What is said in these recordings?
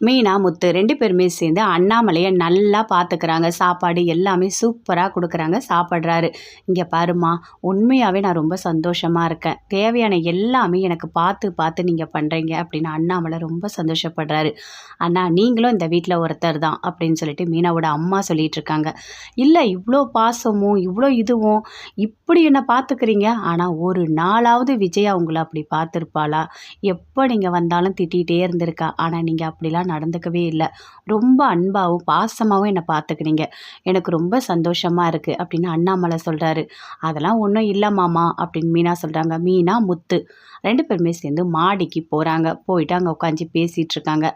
மீனா, முத்து 2 பேருமே சேர்ந்து அண்ணாமலைய நல்லா பார்த்துக்கிறாங்க. சாப்பாடு எல்லாமே சூப்பரா குடுக்குறாங்க. சாப்பிடுறாரு. "இங்க பாரும்மா, உண்மையாவே நான் ரொம்ப சந்தோஷமா இருக்கேன். தேவையான எல்லாமே எனக்கு பார்த்து பார்த்து நீங்க பண்றீங்க" அப்படின்னு அண்ணாமலை ரொம்ப சந்தோஷப்படுறாரு. "அண்ணா, நீங்களும் இந்த வீட்ல ஒருத்தர் தான்" அப்படின்னு சொல்லிட்டு மீனாவோட அம்மா சொல்லிட்டு இருக்காங்க. "இல்ல, இவ்ளோ பாசமும், இவ்ளோ இதுவும் இப்படி என்ன பார்த்துக்கிறீங்க. ஆனா ஒரு நாளாவது விஜயா உங்கள அப்படி பார்த்துருப்பாளா? எப்போ நீங்க வந்தாலும் திட்டிகிட்டே இருந்திருக்கா. ஆனா நீங்க அப்படிலாம் நடந்துக்கவே இல்ல. ரொம்ப அன்பாவும், பாசமாவும் என்ன பார்த்துக்கினீங்க. எனக்கு ரொம்ப சந்தோஷமா இருக்கு" அப்படின்னு அண்ணாமலை சொல்றாரு. "அதெல்லாம் ஒண்ணும் இல்ல மாமா" அப்படின்னு மீனா சொல்றாங்க. மீனா, முத்து 2 பேருமே சேர்ந்து மாடிக்கு போறாங்க. போயிட்டு அங்க உட்காந்து பேசிட்டு இருக்காங்க.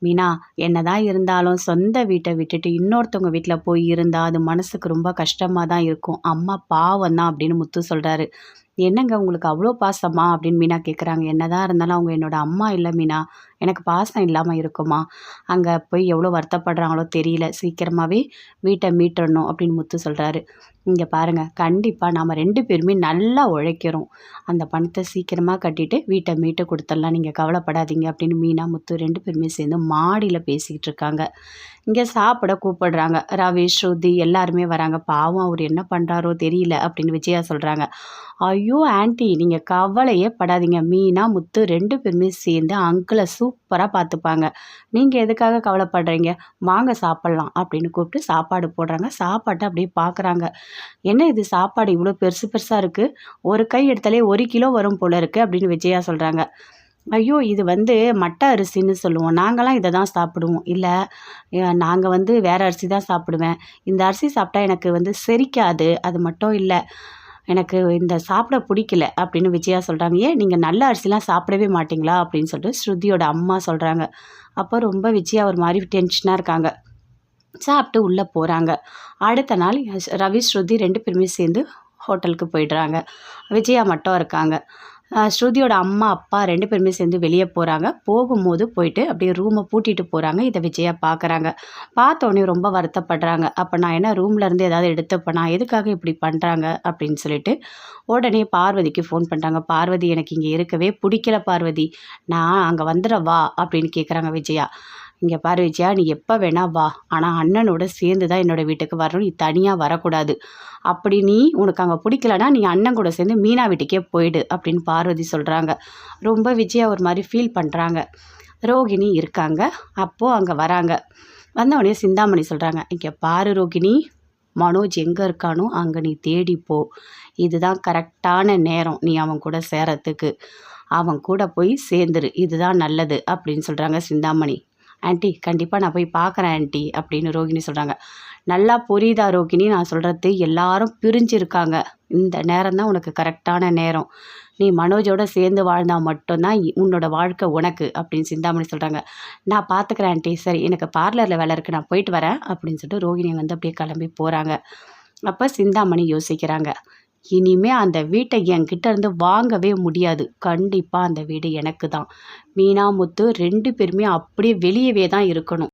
"மீனா, என்னதான் இருந்தாலும் சொந்த வீட்டை விட்டுட்டு இன்னொருத்தவங்க வீட்ல போய் இருந்தா அது மனசுக்கு ரொம்ப கஷ்டமா தான் இருக்கும். அம்மா பாவம் தான்" அப்படின்னு முத்து சொல்றாரு. "என்னங்க, உங்களுக்கு அவ்வளோ பாசமா?" அப்படின்னு மீனா கேட்குறாங்க. "என்னதான் இருந்தாலும் அவங்க என்னோட அம்மா இல்ல மீனா. எனக்கு பாசம் இல்லாம இருக்குமா? அங்க போய் எவ்வளோ வருத்தப்படுறாங்களோ தெரியல. சீக்கிரமாவே வீட்டை மீட்டுறணும்" அப்படின்னு முத்து சொல்றாரு. "இங்க பாருங்க, கண்டிப்பா நாம 2 பேருமே நல்லா உழைக்கிறோம். அந்த பணத்தை சீக்கிரமா கட்டிட்டு வீட்டை மீட்டு கொடுத்துடலாம். நீங்க கவலைப்படாதீங்க" அப்படின்னு மீனா, முத்து 2 பேருமே சேர்ந்து மாடியில பேசிக்கிட்டு இருக்காங்க. இங்க சாப்பிட கூப்பிடுறாங்க. ரவி, ஸ்ருதி எல்லாருமே வராங்க. "பாவம், அவர் என்ன பண்றாரோ தெரியல" அப்படின்னு விஜயா சொல்றாங்க. "ஐயோ ஆன்ட்டி, நீங்க கவலையே படாதீங்க. மீனா, முத்து 2 பேருமே சேர்ந்து அங்கிளை சூப்பரா பார்த்துப்பாங்க. நீங்க எதுக்காக கவலைப்படுறீங்க? வாங்க சாப்பிடலாம்" அப்படின்னு கூப்பிட்டு சாப்பாடு போடுறாங்க. சாப்பாட்டை அப்படியே பார்க்குறாங்க. "என்ன இது, சாப்பாடு இவ்வளோ பெருசு பெருசா இருக்கு. ஒரு கை எடுத்தாலே 1 கிலோ வரும் போல இருக்கு" அப்படின்னு விஜயா சொல்றாங்க. "ஐயோ, இது வந்து மட்டை அரிசின்னு சொல்லுவோம். நாங்கலாம் இதை தான் சாப்பிடுவோம்." "இல்லை, நாங்கள் வந்து வேற அரிசி தான் சாப்பிடுவேன். இந்த அரிசி சாப்பிட்டா எனக்கு வந்து செரிக்காது. அது மட்டும் இல்லை, எனக்கு இந்த சாப்பிட பிடிக்கல" அப்படின்னு விஜயா சொல்கிறாங்க. "ஏன், நீங்கள் நல்ல அரிசிலாம் சாப்பிடவே மாட்டிங்களா?" அப்படின்னு சொல்லிட்டு ஸ்ருதியோட அம்மா சொல்கிறாங்க. அப்போ ரொம்ப விஜயா ஒரு மாதிரி டென்ஷனாக இருக்காங்க. சாப்பிட்டு உள்ளே போகிறாங்க. அடுத்த நாள் ரவி, ஸ்ருதி 2 பேருமே சேர்ந்து ஹோட்டலுக்கு போயிடுறாங்க. விஜயா மட்டும் இருக்காங்க. ஸ்ருதியோட அம்மா, அப்பா 2 பேருமே சேர்ந்து வெளியே போகிறாங்க. போகும்போது போயிட்டு அப்படியே ரூமை பூட்டிட்டு போகிறாங்க. இதை விஜயா பார்க்குறாங்க. பார்த்தோன்னே ரொம்ப வருத்தப்படுறாங்க. "அப்போ நான் என்ன ரூம்ல இருந்து ஏதாவது எடுத்துப்பேனா? எதுக்காக இப்படி பண்ணுறாங்க?" அப்படின்னு சொல்லிட்டு உடனே பார்வதிக்கு ஃபோன் பண்ணுறாங்க. "பார்வதி, எனக்கு இங்கே இருக்கவே பிடிக்கல பார்வதி. நான் அங்கே வந்துடவா?" அப்படின்னு கேட்குறாங்க விஜயா. "இங்கே பாரு விஜயா, நீ எப்போ வேணா வா. ஆனால் அண்ணனோட சேர்ந்து தான் என்னோட வீட்டுக்கு வரணும். நீ தனியாக வரக்கூடாது. அப்படி உனக்கு அங்கே பிடிக்கலனா நீ அண்ணன் கூட சேர்ந்து மீனா வீட்டுக்கே போயிடு" அப்படின்னு பார்வதி சொல்கிறாங்க. ரொம்ப விஜயா ஒரு மாதிரி ஃபீல் பண்ணுறாங்க. ரோகிணி இருக்காங்க. அப்போது அங்கே வராங்க. வந்தவொடனே சிந்தாமணி சொல்கிறாங்க. "இங்கே பாரு ரோகிணி, மனோஜ் எங்கே இருக்கானோ அங்கே நீ தேடி போ. இதுதான் கரெக்டான நேரம் நீ அவன் கூட சேரத்துக்கு. அவன் கூட போய் சேர்ந்துரு. இதுதான் நல்லது" அப்படின்னு சொல்கிறாங்க சிந்தாமணி. "ஆன்ட்டி, கண்டிப்பாக நான் போய் பார்க்குறேன் ஆன்ட்டி" அப்படின்னு ரோகிணி சொல்கிறாங்க. "நல்லா புரியுதா ரோகிணி நான் சொல்கிறது? எல்லாரும் பிரிஞ்சிருக்காங்க. இந்த நேரம் தான் உனக்கு கரெக்டான நேரம். நீ மனோஜோட சேர்ந்து வாழ்ந்தா மட்டும்தான் உன்னோட வாழ்க்கை உனக்கு" அப்படின்னு சிந்தாமணி சொல்கிறாங்க. "நான் பார்த்துக்கிறேன் ஆன்ட்டி. சரி, எனக்கு பார்லரில் வேலை இருக்குது, நான் போயிட்டு வரேன்" அப்படின்னு சொல்லிட்டு ரோகிணி வந்து அப்படியே கிளம்பி போகிறாங்க. அப்போ சிந்தாமணி யோசிக்கிறாங்க. "இனிமே அந்த வீட்டை என்கிட்ட இருந்து வாங்கவே முடியாது. கண்டிப்பாக அந்த வீடு எனக்கு தான். மீனா, முத்து 2 பேருமே அப்படியே வெளியவே தான் இருக்கணும்."